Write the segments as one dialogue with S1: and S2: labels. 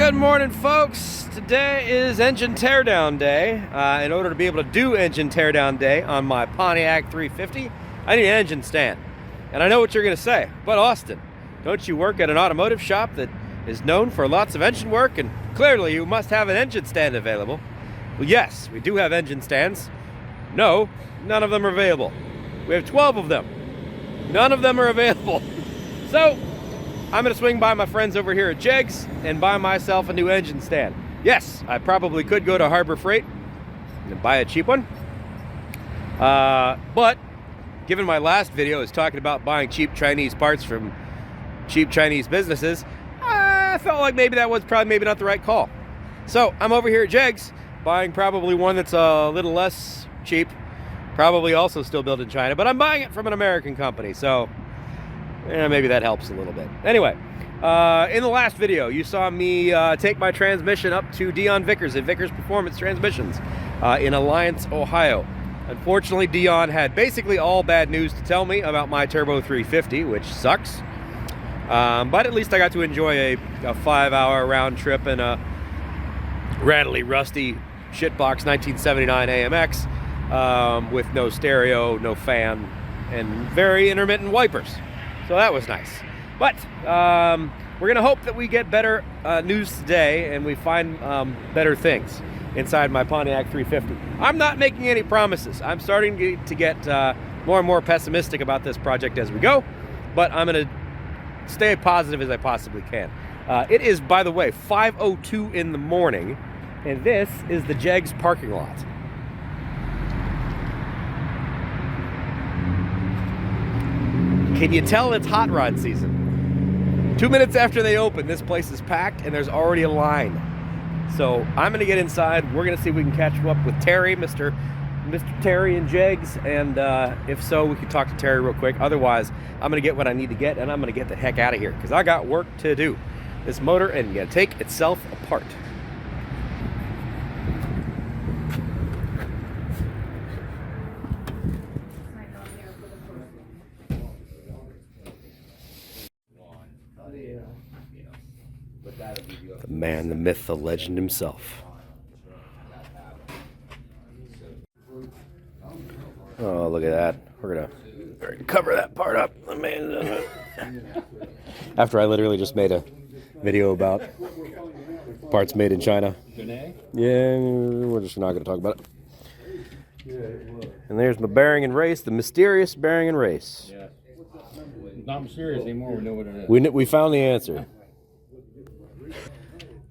S1: Good morning, folks. Today is engine teardown day. In order to be able to do engine teardown day on my Pontiac 350, I need an engine stand. And I know what you're going to say, but Austin, don't you work at an automotive shop that is known for lots of engine work, and clearly you must have an engine stand available? Well, yes, we do have engine stands. No, none of them are available. We have 12 of them. None of them are available. So I'm going to swing by my friends over here at Jegs and buy myself a new engine stand. Yes, I probably could go to Harbor Freight and buy a cheap one. But given my last video is talking about buying cheap Chinese parts from cheap Chinese businesses, I felt like maybe that was maybe not the right call. So I'm over here at Jegs buying probably one that's a little less cheap, probably also still built in China, but I'm buying it from an American company, so maybe that helps a little bit. Anyway, in the last video, you saw me take my transmission up to Dion Vickers at Vickers Performance Transmissions in Alliance, Ohio. Unfortunately, Dion had basically all bad news to tell me about my Turbo 350, which sucks. But at least I got to enjoy a 5-hour round trip in a rattly, rusty shitbox 1979 AMX with no stereo, no fan, and very intermittent wipers. So that was nice. But we're going to hope that we get better news today and we find better things inside my Pontiac 350. I'm not making any promises. I'm starting to get more and more pessimistic about this project as we go, but I'm going to stay positive as I possibly can. It is, by the way, 5:02 in the morning, and this is the Jegs parking lot. Can you tell it's hot rod season? 2 minutes after they open, this place is packed and there's already a line. So I'm gonna get inside. We're gonna see if we can catch up with Terry, Mr. Terry and Jegs, and if so, we can talk to Terry real quick. Otherwise, I'm gonna get what I need to get and I'm gonna get the heck out of here because I got work to do. This motor ain't gonna take itself apart. The man, the myth, the legend himself. Oh, look at that. We're gonna cover that part up. After I literally just made a video about parts made in China. Yeah, we're just not gonna talk about it. And there's my bearing and race, the mysterious bearing and race.
S2: Yeah. It's not mysterious anymore, we know what it is.
S1: We found the answer.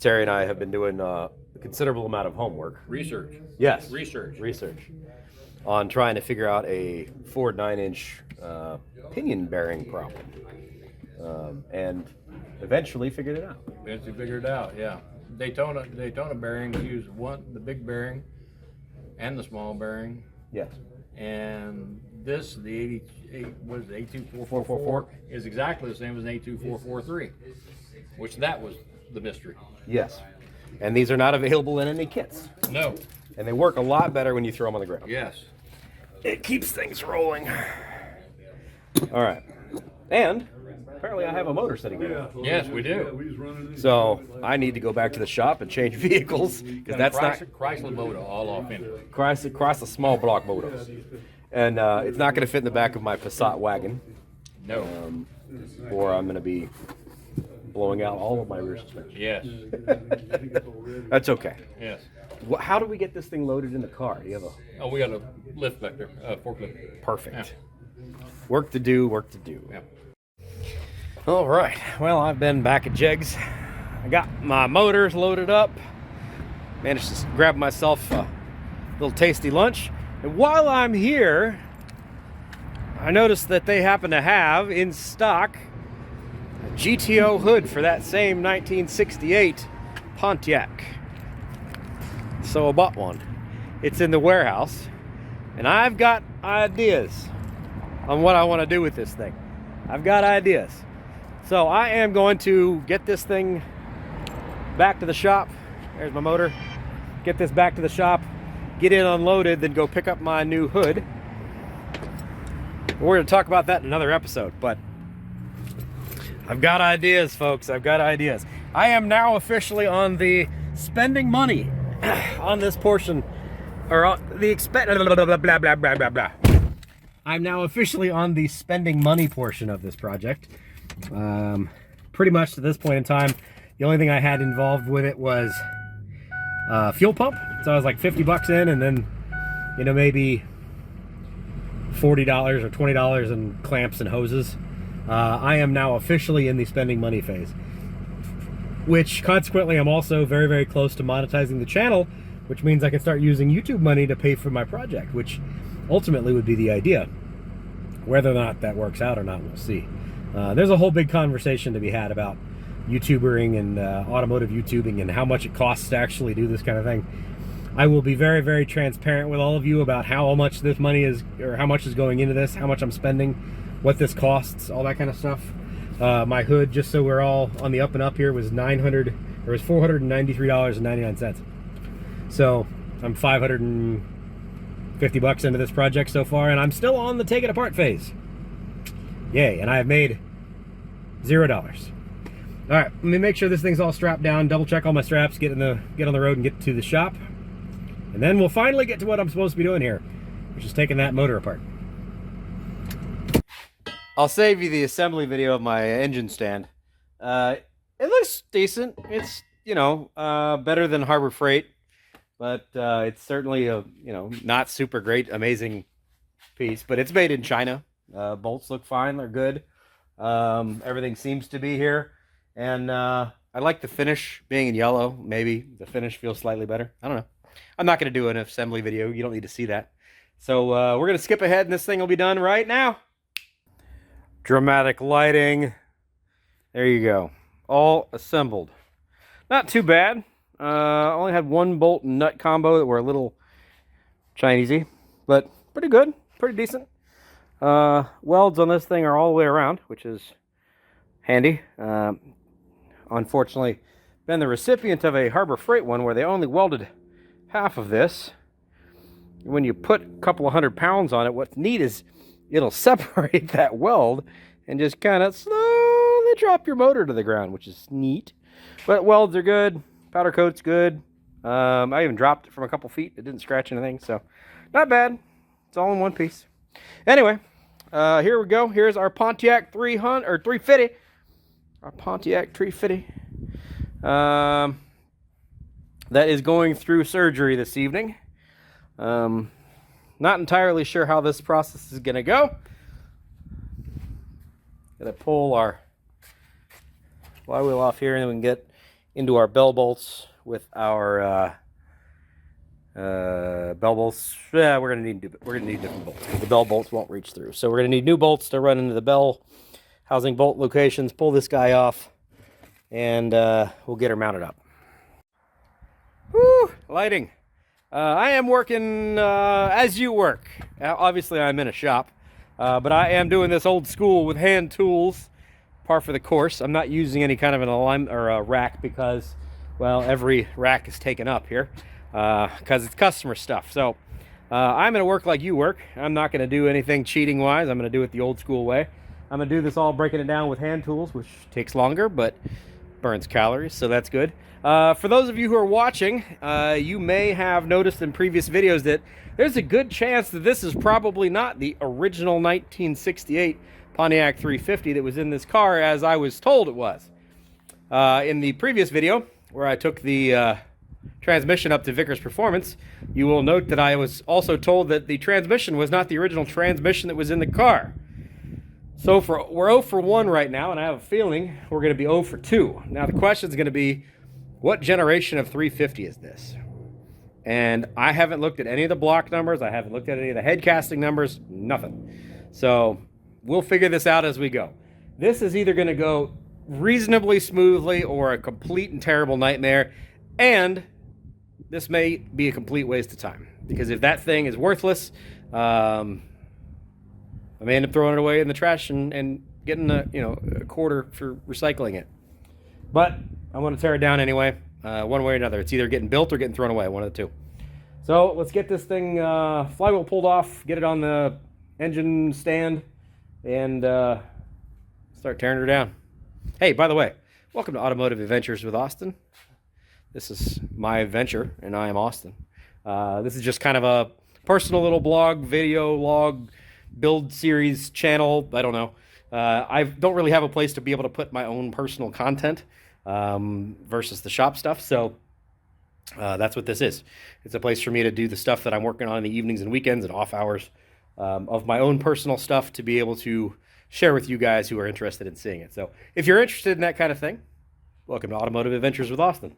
S1: Terry and I have been doing a considerable amount of homework.
S2: Research.
S1: Yes.
S2: Research.
S1: On trying to figure out a Ford 9-inch pinion bearing problem. And eventually figured it out.
S2: Yeah. Daytona bearings use the big bearing and the small bearing.
S1: Yes.
S2: And this, the 88, what is it, 82444, is exactly the same as an 82443, which that was the mystery.
S1: Yes. And these are not available in any kits.
S2: No.
S1: And they work a lot better when you throw them on the ground.
S2: Yes.
S1: It keeps things rolling. All right. And apparently I have a motor sitting here.
S2: Yes, we do.
S1: So I need to go back to the shop and change vehicles because that's not
S2: Chrysler motor all off in it.
S1: Chrysler small block motors. And it's not going to fit in the back of my Passat wagon.
S2: No.
S1: Or I'm going to be blowing out all of my rear suspension.
S2: Yes.
S1: That's okay.
S2: Yes.
S1: How do we get this thing loaded in the car? Do you have
S2: Oh, we got a lift vector, forklift.
S1: Perfect.
S2: Yeah.
S1: Work to do.
S2: Yeah.
S1: All right. Well, I've been back at Jegs. I got my motors loaded up. Managed to grab myself a little tasty lunch. And while I'm here, I noticed that they happen to have in stock a GTO hood for that same 1968 Pontiac. So I bought one. It's in the warehouse. And I've got ideas on what I want to do with this thing. I've got ideas. So I am going to get this thing back to the shop. There's my motor. Get this back to the shop, get it unloaded, then go pick up my new hood. We're going to talk about that in another episode, but I've got ideas, folks. I've got ideas. I am now officially on the spending money on this portion, or on the blah, blah, blah, blah, blah, blah. I'm now officially on the spending money portion of this project. Pretty much to this point in time, the only thing I had involved with it was fuel pump. So I was like 50 bucks in, and then, you know, maybe $40 or $20 in clamps and hoses. I am now officially in the spending money phase, which consequently I'm also very, very close to monetizing the channel, which means I can start using YouTube money to pay for my project, which ultimately would be the idea. Whether or not that works out or not, we'll see. There's a whole big conversation to be had about YouTubering and automotive YouTubing and how much it costs to actually do this kind of thing. I will be very, very transparent with all of you about how much this money is, or how much is going into this, how much I'm spending, what this costs, all that kind of stuff. My hood, just so we're all on the up and up here, was $493.99. So I'm 550 bucks into this project so far, and I'm still on the take it apart phase. Yay, and I have made $0. All right, let me make sure this thing's all strapped down, double check all my straps, get on the road and get to the shop. And then we'll finally get to what I'm supposed to be doing here, which is taking that motor apart. I'll save you the assembly video of my engine stand. It looks decent. It's, you know, better than Harbor Freight, but it's certainly a, you know, not super great, amazing piece, but it's made in China. Bolts look fine. They're good. Everything seems to be here. And I like the finish being in yellow. Maybe the finish feels slightly better. I don't know. I'm not going to do an assembly video. You don't need to see that. So we're going to skip ahead, and this thing will be done right now. Dramatic lighting. There you go. All assembled. Not too bad. Only had one bolt and nut combo that were a little Chinesey, but pretty good. Pretty decent. Welds on this thing are all the way around, which is handy. Unfortunately, been the recipient of a Harbor Freight one where they only welded half of this. When you put a couple of 100 pounds on it, what's neat is it'll separate that weld and just kind of slowly drop your motor to the ground, which is neat. But welds are good. Powder coat's good. I even dropped it from a couple feet. It didn't scratch anything, so not bad. It's all in one piece. Anyway, here we go. Here's our Pontiac 300 or 350. Our Pontiac 350. That is going through surgery this evening. Not entirely sure how this process is going to go. Gonna pull our flywheel off here, and then we can get into our bell bolts with our bell bolts. Yeah, we're gonna need different bolts because the bell bolts won't reach through. So we're gonna need new bolts to run into the bell housing bolt locations. Pull this guy off, and we'll get her mounted up. Woo! Lighting. I am working as you work. Obviously, I'm in a shop, but I am doing this old school with hand tools, par for the course. I'm not using any kind of an alignment or a rack because, well, every rack is taken up here because it's customer stuff. So I'm going to work like you work. I'm not going to do anything cheating-wise. I'm going to do it the old school way. I'm going to do this all breaking it down with hand tools, which takes longer, but burns calories, so that's good. For those of you who are watching, you may have noticed in previous videos that there's a good chance that this is probably not the original 1968 Pontiac 350 that was in this car as I was told it was. In the previous video, where I took the transmission up to Vickers Performance, you will note that I was also told that the transmission was not the original transmission that was in the car. So we're 0 for 1 right now, and I have a feeling we're going to be 0 for 2. Now the question is going to be, what generation of 350 is this? And I haven't looked at any of the block numbers. I haven't looked at any of the head casting numbers. Nothing. So we'll figure this out as we go. This is either going to go reasonably smoothly or a complete and terrible nightmare. And this may be a complete waste of time. Because if that thing is worthless, I may end up throwing it away in the trash and getting a quarter for recycling it. But I want to tear it down anyway, one way or another. It's either getting built or getting thrown away, one of the two. So let's get this thing flywheel pulled off, get it on the engine stand, and start tearing her down. Hey, by the way, welcome to Automotive Adventures with Austin. This is my adventure, and I am Austin. This is just kind of a personal little blog, video log, build series channel. I don't know. I don't really have a place to be able to put my own personal content versus the shop stuff, so that's what this is. It's a place for me to do the stuff that I'm working on in the evenings and weekends and off hours of my own personal stuff to be able to share with you guys who are interested in seeing it. So if you're interested in that kind of thing, welcome to Automotive Adventures with Austin.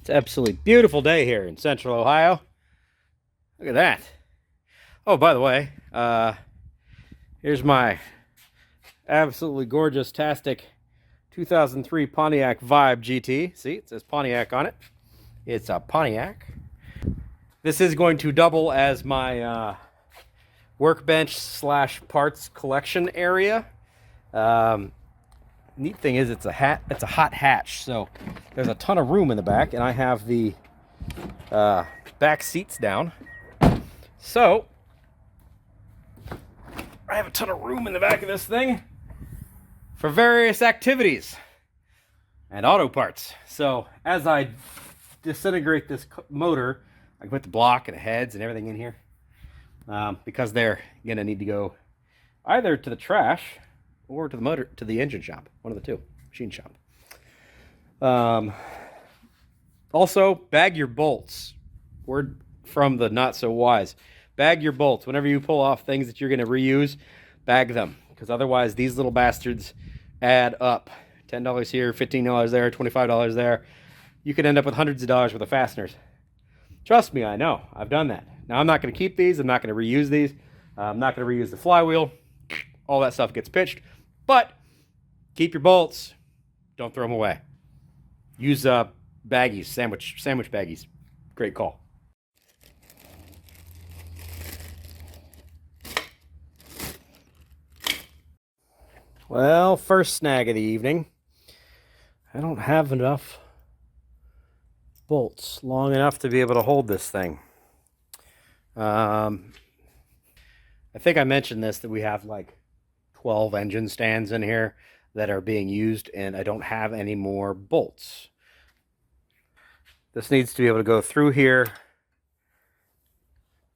S1: It's an absolutely beautiful day here in Central Ohio. Look at that. Oh, by the way, here's my absolutely gorgeous-tastic 2003 Pontiac Vibe GT. See, it says Pontiac on it. It's a Pontiac. This is going to double as my workbench slash parts collection area. Neat thing is it's a hot hatch, so there's a ton of room in the back, and I have the back seats down. So I have a ton of room in the back of this thing for various activities and auto parts. So as I disintegrate this motor, I can put the block and the heads and everything in here because they're gonna need to go either to the trash or to the engine shop, one of the two, machine shop. Also, bag your bolts. Word from the not so wise. Bag your bolts. Whenever you pull off things that you're gonna reuse, bag them, because otherwise these little bastards add up. $10 here, $15 there, $25 there. You could end up with hundreds of dollars worth of fasteners. Trust me, I know. I've done that. Now, I'm not going to keep these. I'm not going to reuse these. I'm not going to reuse the flywheel. All that stuff gets pitched. But keep your bolts. Don't throw them away. Use baggies, sandwich baggies. Great call. Well, first snag of the evening. I don't have enough bolts long enough to be able to hold this thing. I think I mentioned this, that we have like 12 engine stands in here that are being used, and I don't have any more bolts. This needs to be able to go through here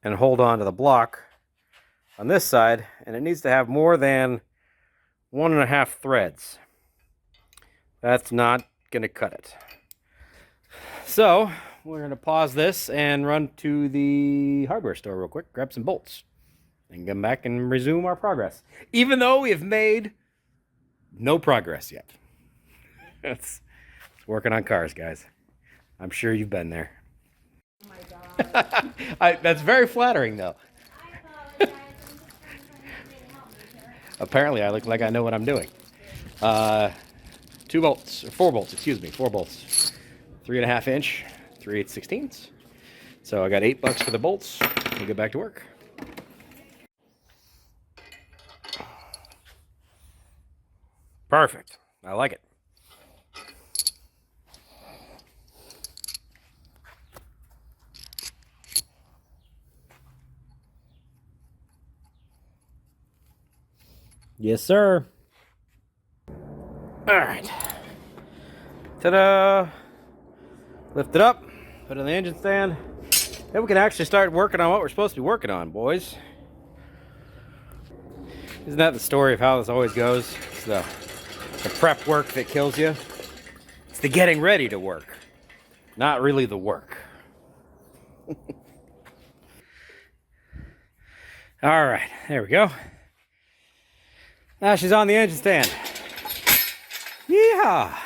S1: and hold on to the block on this side, and it needs to have more than 1.5 threads. That's not going to cut it. So we're going to pause this and run to the hardware store real quick, grab some bolts, and come back and resume our progress. Even though we have made no progress yet. It's working on cars, guys. I'm sure you've been there.
S3: Oh my God.
S1: That's very flattering, though. Apparently, I look like I know what I'm doing. 4 bolts, excuse me, 4 bolts. 3.5 inch, 3/8/16. So I got $8 for the bolts. We'll get back to work. Perfect. I like it. Yes, sir. All right. Ta-da! Lift it up, put it in the engine stand. Then we can actually start working on what we're supposed to be working on, boys. Isn't that the story of how this always goes? It's the prep work that kills you. It's the getting ready to work, not really the work. All right, there we go. Now she's on the engine stand. Yeehaw!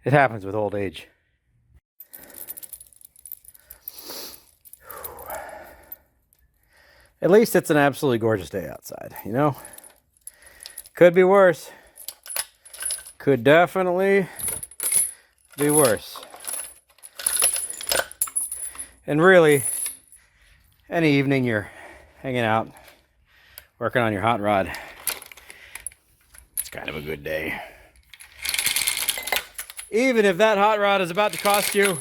S1: It happens with old age. At least it's an absolutely gorgeous day outside, you know? Could be worse. Could definitely be worse. And really, any evening you're hanging out, working on your hot rod, it's kind of a good day. Even if that hot rod is about to cost you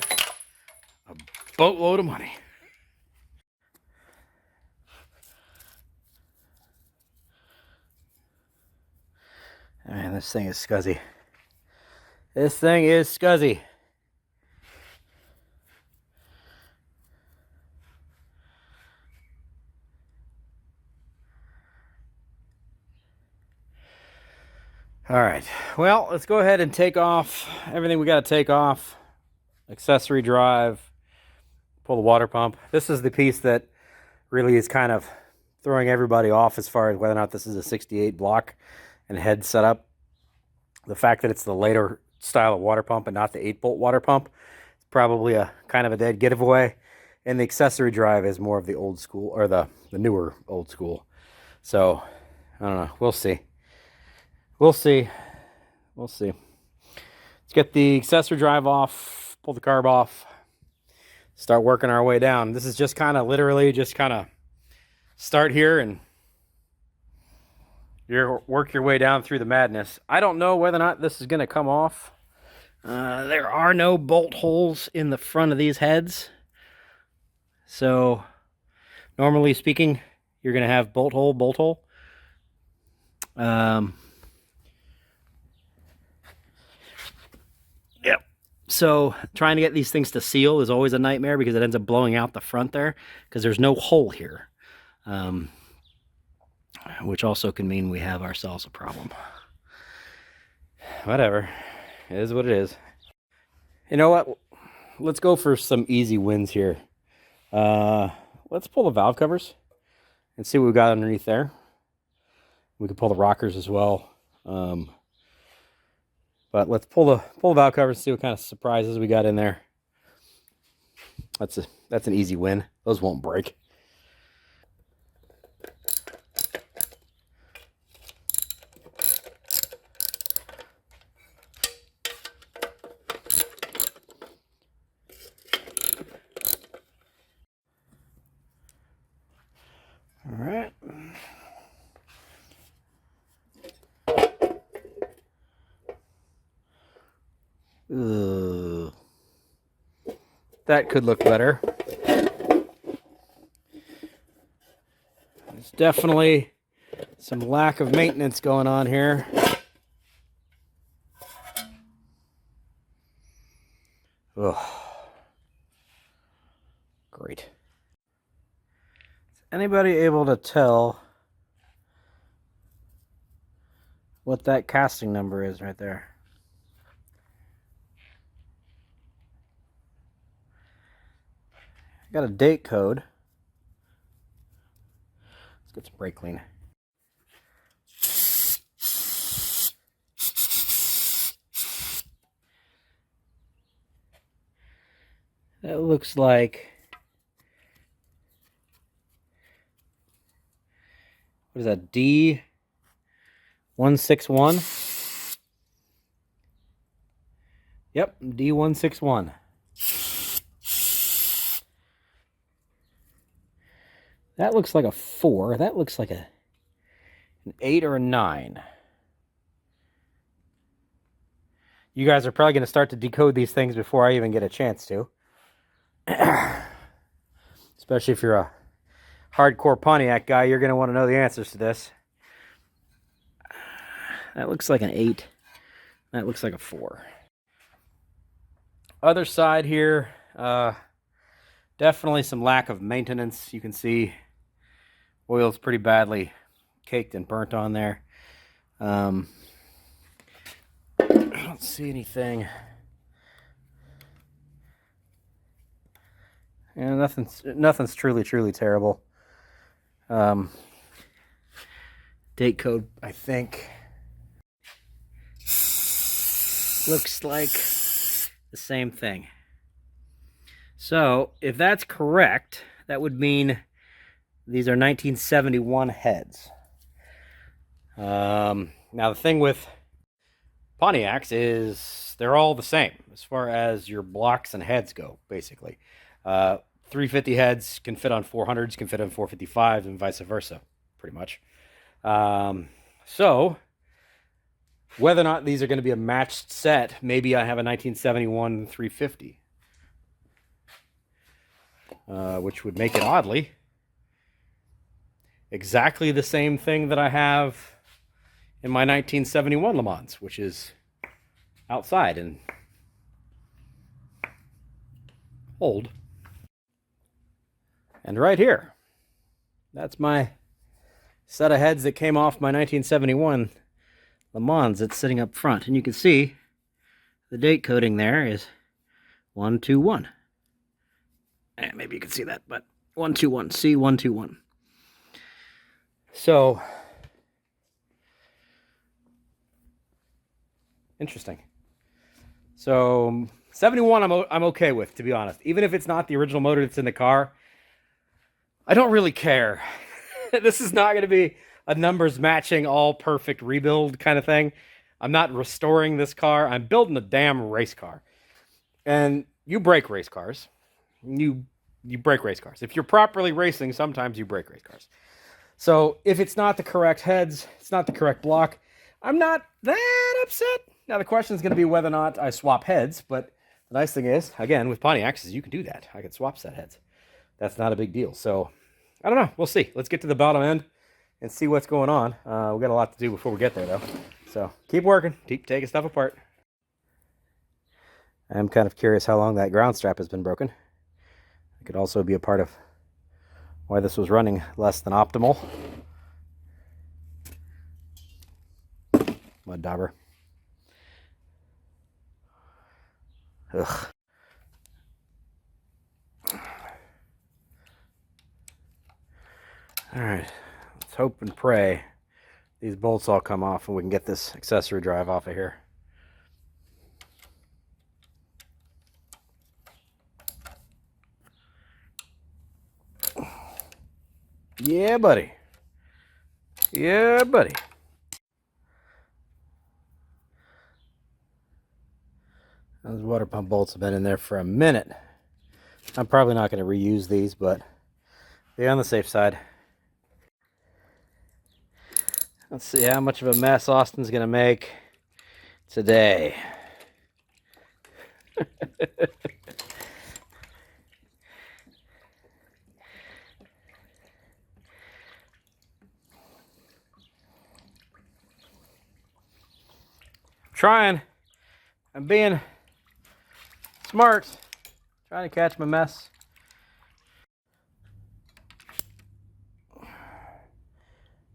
S1: boatload of money. Man, this thing is scuzzy. This thing is scuzzy. All right, well, let's go ahead and take off everything we got to take off. Accessory drive, pull the water pump. This is the piece that really is kind of throwing everybody off as far as whether or not this is a 68 block and head setup. The fact that it's the later style of water pump and not the 8-bolt water pump is probably a kind of a dead giveaway. And the accessory drive is more of the old school, or the newer old school. So, I don't know. We'll see. We'll see. We'll see. Let's get the accessory drive off, pull the carb off, start working our way down. This is just kind of literally just kind of start here and work your way down through the madness. I don't know whether or not this is going to come off. There are no bolt holes in the front of these heads. So, normally speaking, you're going to have bolt hole. Yep. So, trying to get these things to seal is always a nightmare because it ends up blowing out the front there because there's no hole here. Which also can mean we have ourselves a problem. Whatever. It is what it is. You know what? Let's go for some easy wins here. Let's pull the valve covers and see what we got underneath there. We can pull the rockers as well. But let's pull the valve covers and see what kind of surprises we got in there. That's an easy win. Those won't break. All right. That could look better. There's definitely some lack of maintenance going on here. Ugh. Great. Is anybody able to tell what that casting number is right there? I got a date code. Let's get some brake clean. That looks like, what is that, D161? Yep, D161. That looks like a 4. That looks like an 8 or a 9. You guys are probably going to start to decode these things before I even get a chance to. Especially if you're a hardcore Pontiac guy, you're going to want to know the answers to this. That looks like an 8. That looks like a 4. Other side here, definitely some lack of maintenance. You can see oil's pretty badly caked and burnt on there. I don't see anything. Yeah, nothing's truly terrible. Date code, I think, looks like the same thing. So, if that's correct, that would mean these are 1971 heads. Now, the thing with Pontiacs is they're all the same as far as your blocks and heads go, basically. 350 heads can fit on 400s, can fit on 455s, and vice versa, pretty much. So, whether or not these are going to be a matched set, maybe I have a 1971 350. which would make it oddly exactly the same thing that I have in my 1971 Le Mans, which is outside and old. And right here, that's my set of heads that came off my 1971 Le Mans that's sitting up front. And you can see the date coding there is 121. And maybe you can see that, but 121, C121. So, interesting. So, 71 I'm okay with, to be honest. Even if it's not the original motor that's in the car, I don't really care. This is not going to be a numbers matching, all perfect rebuild kind of thing. I'm not restoring this car. I'm building a damn race car. And you break race cars. You break race cars. If you're properly racing, sometimes you break race cars. So if it's not the correct heads, it's not the correct block, I'm not that upset. Now the question is going to be whether or not I swap heads, but the nice thing is, again, with Pontiacs, is you can do that. I can swap set heads. That's not a big deal. So I don't know. We'll see. Let's get to the bottom end and see what's going on. We've got a lot to do before we get there, though. So keep working. Keep taking stuff apart. I'm kind of curious how long that ground strap has been broken. It could also be a part of why this was running less than optimal. Mud dauber. Ugh. All right, let's hope and pray these bolts all come off and we can get this accessory drive off of here. Yeah, buddy. Yeah, buddy. Those water pump bolts have been in there for a minute. I'm probably not going to reuse these, but be on the safe side. Let's see how much of a mess Austin's going to make today. Trying. I'm being smart. Trying to catch my mess.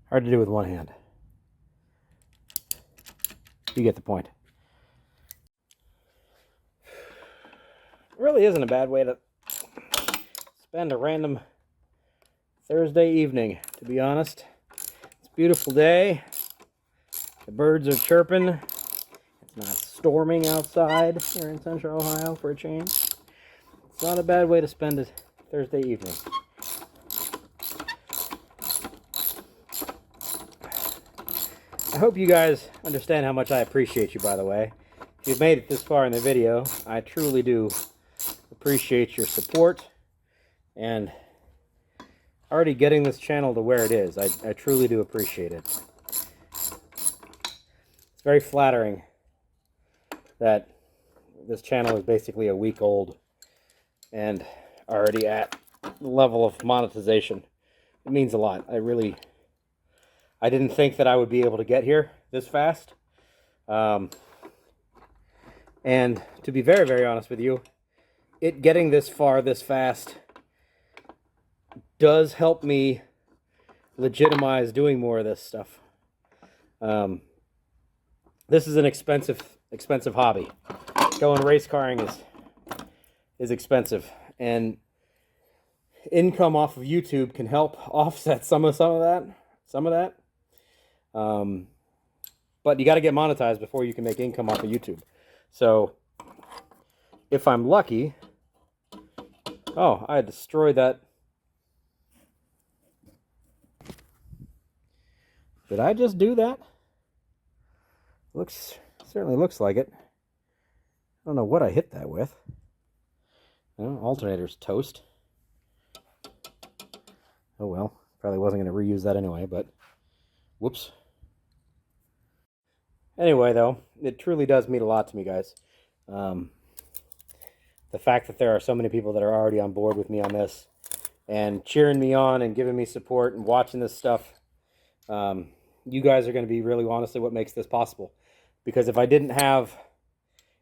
S1: Hard to do with one hand. You get the point. It really isn't a bad way to spend a random Thursday evening, to be honest. It's a beautiful day. The birds are chirping. It's not storming outside here in Central Ohio for a change. It's not a bad way to spend a Thursday evening. I hope you guys understand how much I appreciate you, by the way. If you've made it this far in the video, I truly do appreciate your support and already getting this channel to where it is. I truly do appreciate it. It's very flattering that this channel is basically a week old and already at the level of monetization. It means a lot. I didn't think that I would be able to get here this fast. And to be very, very honest with you, it getting this far this fast does help me legitimize doing more of this stuff. This is an expensive hobby. Going race carring is expensive, and income off of YouTube can help offset some of that. But you got to get monetized before you can make income off of YouTube. So if I'm lucky, oh, I destroyed that. Did I just do that? Certainly looks like it. I don't know what I hit that with. Well, alternator's toast. Oh well, probably wasn't going to reuse that anyway, but whoops. Anyway, though, it truly does mean a lot to me, guys. the fact that there are so many people that are already on board with me on this and cheering me on and giving me support and watching this stuff. You guys are going to be really honestly what makes this possible. Because if I didn't have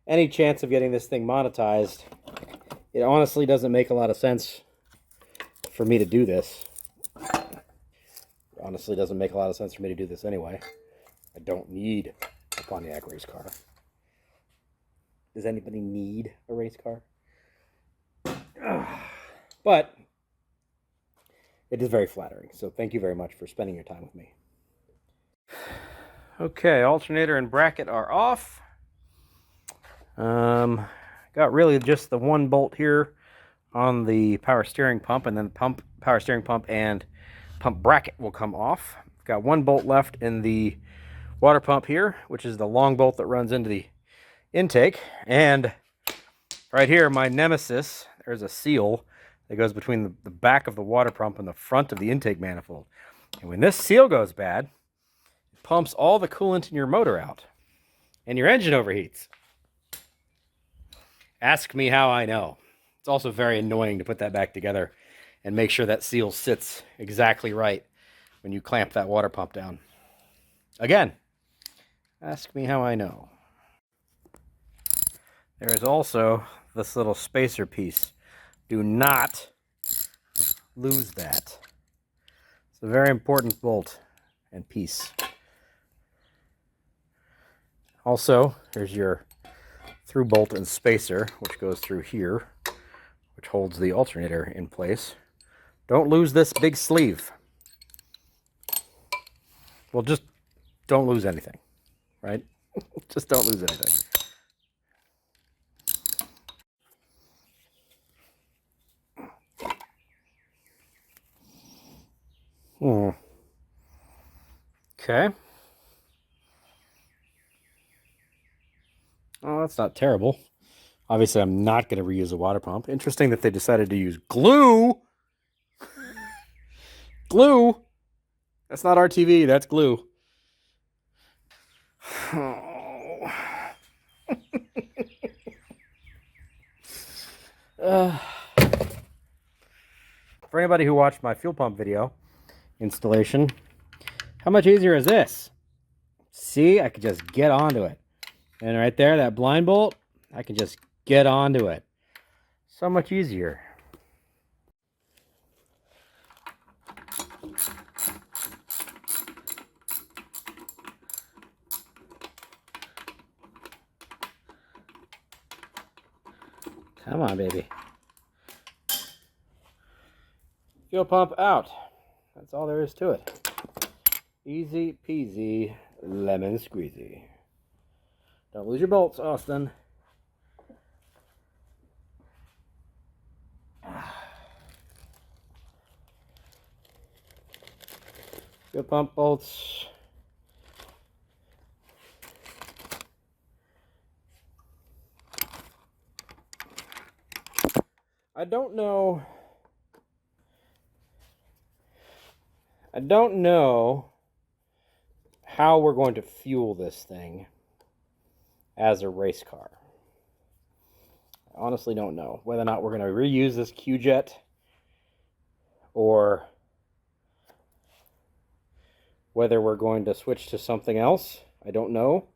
S1: any chance of getting this thing monetized, it honestly doesn't make a lot of sense for me to do this. It honestly doesn't make a lot of sense for me to do this anyway. I don't need a Pontiac race car. Does anybody need a race car? But it is very flattering. So thank you very much for spending your time with me. Okay, alternator and bracket are off. Got really just the one bolt here on the power steering pump, and then the power steering pump and pump bracket will come off. Got one bolt left in the water pump here, which is the long bolt that runs into the intake. And right here, my nemesis, there's a seal that goes between the back of the water pump and the front of the intake manifold. And when this seal goes bad, it pumps all the coolant in your motor out, and your engine overheats. Ask me how I know. It's also very annoying to put that back together and make sure that seal sits exactly right when you clamp that water pump down. Again, ask me how I know. There is also this little spacer piece. Do not lose that. It's a very important bolt and piece. Also, here's your through bolt and spacer, which goes through here, which holds the alternator in place. Don't lose this big sleeve. Well, just don't lose anything, right? Just don't lose anything. Okay. Oh, that's not terrible. Obviously, I'm not going to reuse a water pump. Interesting that they decided to use glue. Glue? That's not RTV, that's glue. Oh. For anybody who watched my fuel pump video installation, how much easier is this? See, I could just get onto it. And right there, that blind bolt, I can just get onto it. So much easier. Come on, baby. Fuel pump out. That's all there is to it. Easy peasy, lemon squeezy. Don't lose your bolts, Austin. Fuel pump bolts. I don't know how we're going to fuel this thing as a race car. I honestly don't know whether or not we're going to reuse this Q-Jet or whether we're going to switch to something else. I don't know.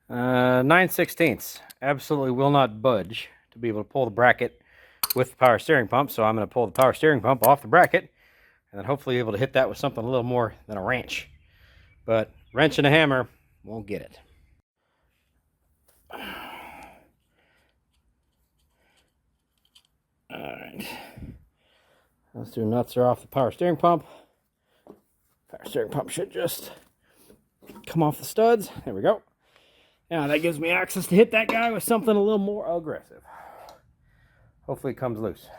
S1: 9/16. Absolutely will not budge to be able to pull the bracket with the power steering pump. So I'm going to pull the power steering pump off the bracket and then hopefully able to hit that with something a little more than a wrench. But wrench and a hammer won't get it. Alright. Those two nuts are off the power steering pump. Power steering pump should just come off the studs. There we go. Now that gives me access to hit that guy with something a little more aggressive. Hopefully it comes loose.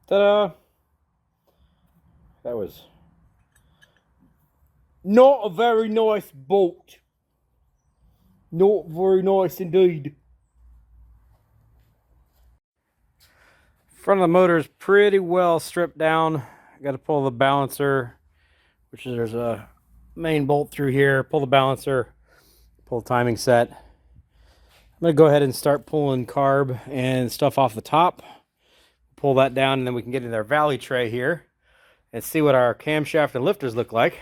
S1: Ta-da! That was not a very nice bolt. Not very nice indeed. Front of the motor is pretty well stripped down. I got to pull the balancer, which is there's a main bolt through here. Pull the balancer, pull the timing set. I'm going to go ahead and start pulling carb and stuff off the top. Pull that down, and then we can get into our valley tray here and see what our camshaft and lifters look like.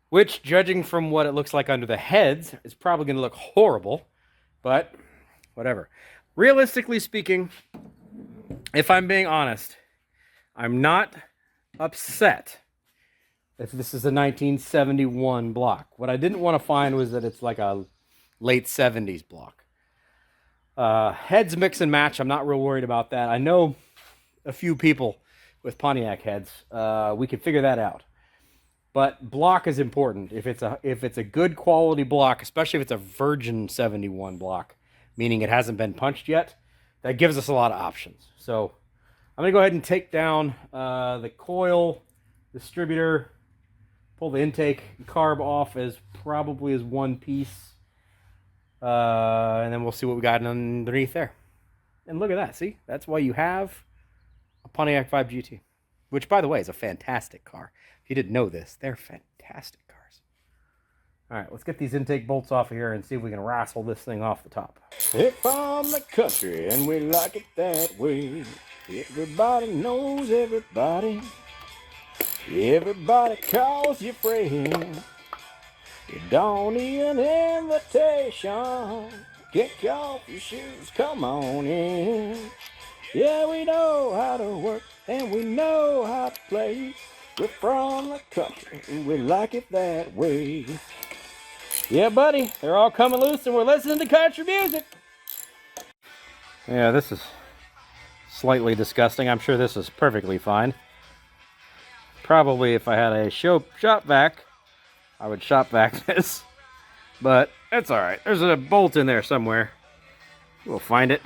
S1: Which, judging from what it looks like under the heads, is probably going to look horrible. But, whatever. Realistically speaking, if I'm being honest, I'm not upset if this is a 1971 block. What I didn't want to find was that it's like a late 70s block. Heads mix and match, I'm not real worried about that. I know a few people with Pontiac heads. We could figure that out. But block is important. If it's a good quality block, especially if it's a virgin 71 block, meaning it hasn't been punched yet, that gives us a lot of options. So I'm going to go ahead and take down the coil, distributor, pull the intake carb off as probably as one piece, and then we'll see what we got underneath there. And look at that. See? That's why you have a Pontiac 5 GT, which, by the way, is a fantastic car. If you didn't know this, they're fantastic cars. All right, let's get these intake bolts off of here and see if we can wrestle this thing off the top. We're from the country and we like it that way. Everybody knows everybody. Everybody calls you friend. You don't need an invitation. Kick off your shoes, come on in. Yeah, we know how to work and we know how to play. We're from the country and we like it that way. Yeah, buddy, they're all coming loose and we're listening to country music. Yeah, this is slightly disgusting. I'm sure this is perfectly fine. Probably if I had a shop vac, I would shop vac this. But it's all right. There's a bolt in there somewhere. We'll find it.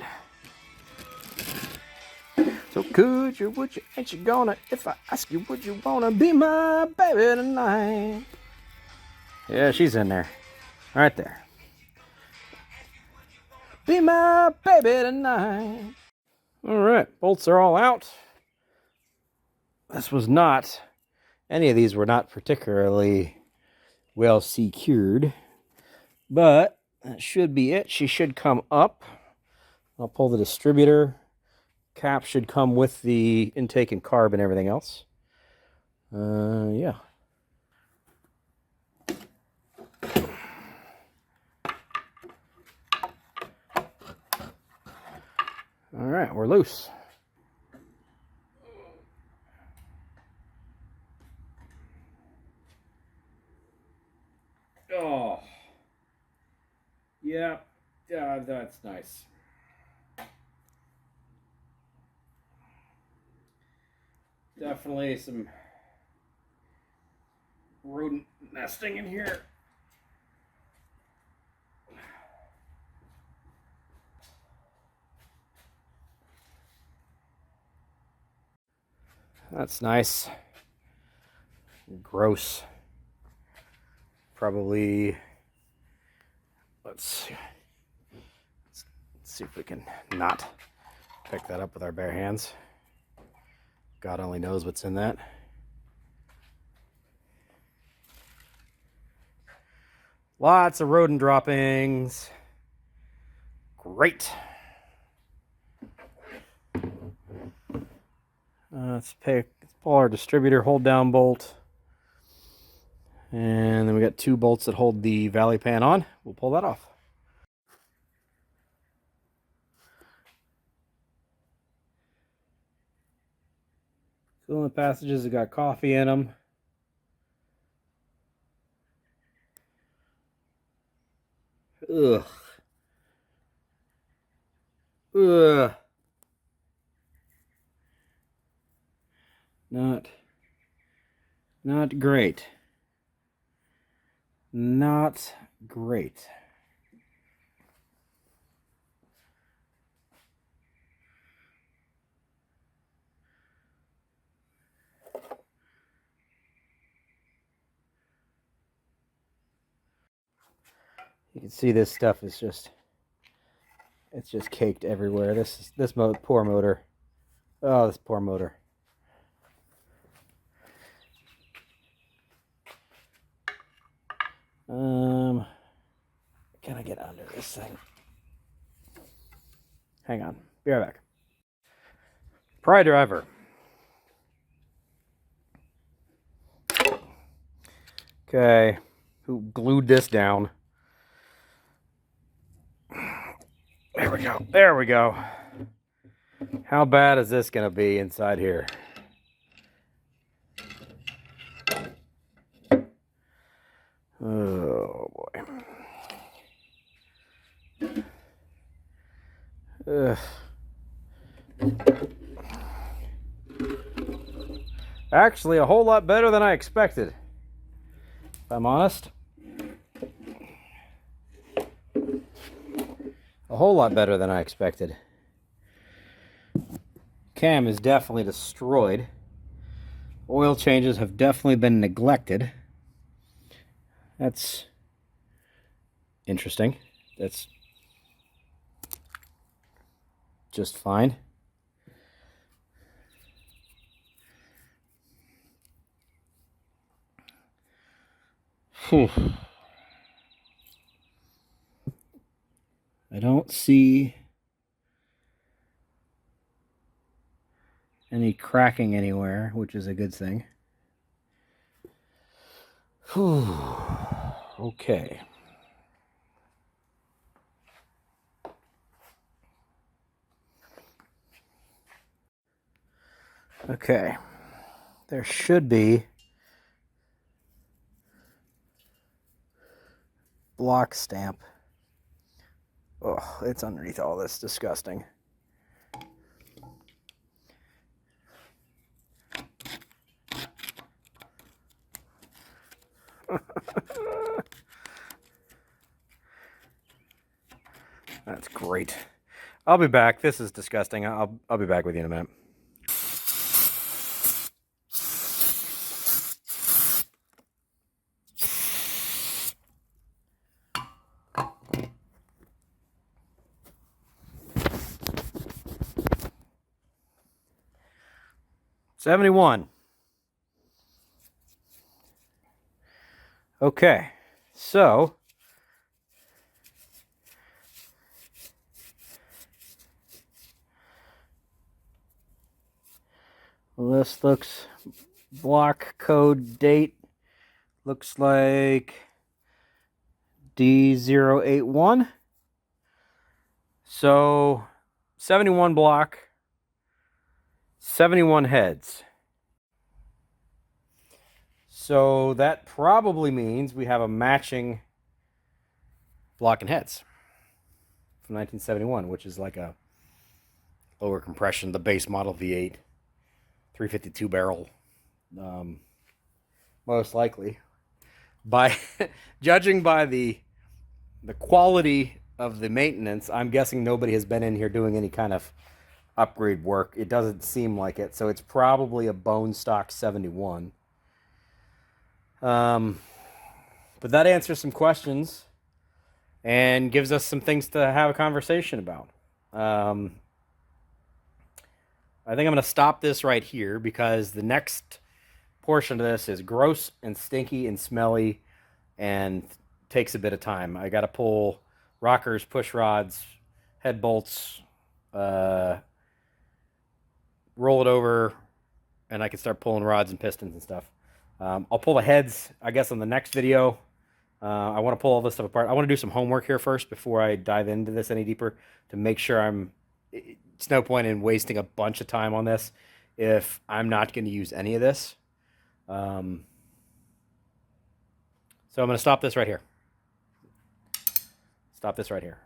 S1: So could you, would you, ain't you gonna, if I ask you, would you wanna be my baby tonight? Yeah, she's in there. Right there. Be my baby tonight. All right, bolts are all out. This was not, any of these were not particularly well secured, but that should be it. She should come up. I'll pull the distributor. Cap should come with the intake and carb and everything else. Yeah. All right, we're loose. Oh. Yeah, that's nice. Definitely some rodent nesting in here. That's nice. Gross. Probably, let's see if we can not pick that up with our bare hands. God only knows what's in that. Lots of rodent droppings. Great. Let's pull our distributor hold down bolt. And then we got two bolts that hold the valley pan on. We'll pull that off. Coolant passages have got coffee in them. Ugh. Ugh. Not great. Not great. You can see this stuff is it's just caked everywhere. This poor motor. Oh, this poor motor. Can I get under this thing? Hang on. Be right back. Pry driver. Okay. Who glued this down? There we go. There we go. How bad is this going to be inside here? Oh, boy. Ugh. Actually, a whole lot better than I expected, if I'm honest. A whole lot better than I expected. Cam is definitely destroyed. Oil changes have definitely been neglected. That's interesting. That's just fine. Whew. I don't see any cracking anywhere, which is a good thing. Whew. Okay. Okay. There should be block stamp. Oh, it's underneath all this. Disgusting. That's great. I'll be back. This is disgusting. I'll be back with you in a minute. $71. Okay, so this looks block code date looks like D081. So 71 block, 71 heads. So that probably means we have a matching block and heads from 1971, which is like a lower compression, the base model V8, 352 barrel, most likely. By judging by the quality of the maintenance, I'm guessing nobody has been in here doing any kind of upgrade work. It doesn't seem like it, so it's probably a bone stock 71. But that answers some questions and gives us some things to have a conversation about. I think I'm going to stop this right here because the next portion of this is gross and stinky and smelly and takes a bit of time. I got to pull rockers, push rods, head bolts, roll it over, and I can start pulling rods and pistons and stuff. I'll pull the heads, I guess, on the next video. I want to pull all this stuff apart. I want to do some homework here first before I dive into this any deeper to make sure it's no point in wasting a bunch of time on this if I'm not going to use any of this. So I'm going to stop this right here. Stop this right here.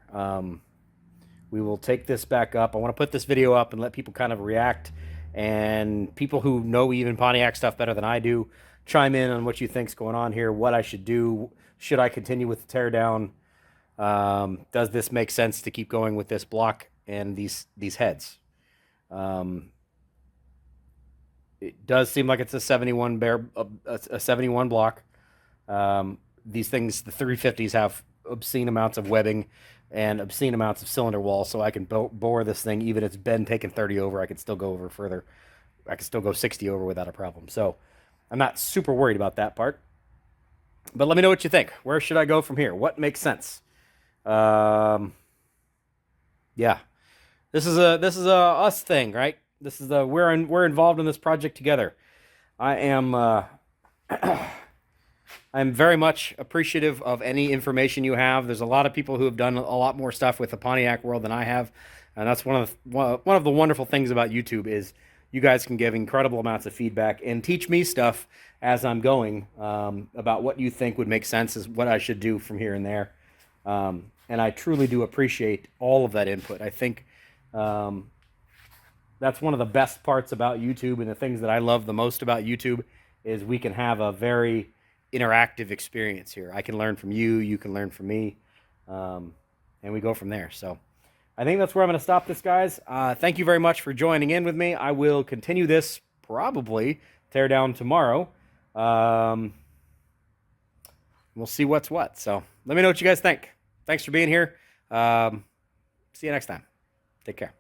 S1: We will take this back up. I want to put this video up and let people kind of react, and people who know even Pontiac stuff better than I do, chime in on what you think's going on here, what I should do. Should I continue with the teardown? Does this make sense to keep going with this block and these heads? It does seem like it's a 71 a 71 block. These things, the 350s, have obscene amounts of webbing and obscene amounts of cylinder wall, so I can bore this thing. Even if it's been taken 30 over, I can still go over further. I can still go 60 over without a problem. So I'm not super worried about that part. But let me know what you think. Where should I go from here? What makes sense? Yeah. This This is a us thing, right? This is we're involved in this project together. I am I'm very much appreciative of any information you have. There's a lot of people who have done a lot more stuff with the Pontiac world than I have, and that's one of the wonderful things about YouTube is you guys can give incredible amounts of feedback and teach me stuff as I'm going about what you think would make sense, is what I should do from here and there. And I truly do appreciate all of that input. I think that's one of the best parts about YouTube, and the things that I love the most about YouTube is we can have a very interactive experience here. I can learn from you, you can learn from me, and we go from there. So I think that's where I'm going to stop this, guys. Thank you very much for joining in with me. I will continue this probably Teardown tomorrow. We'll see what's what. So let me know what you guys think. Thanks for being here. See you next time. Take care.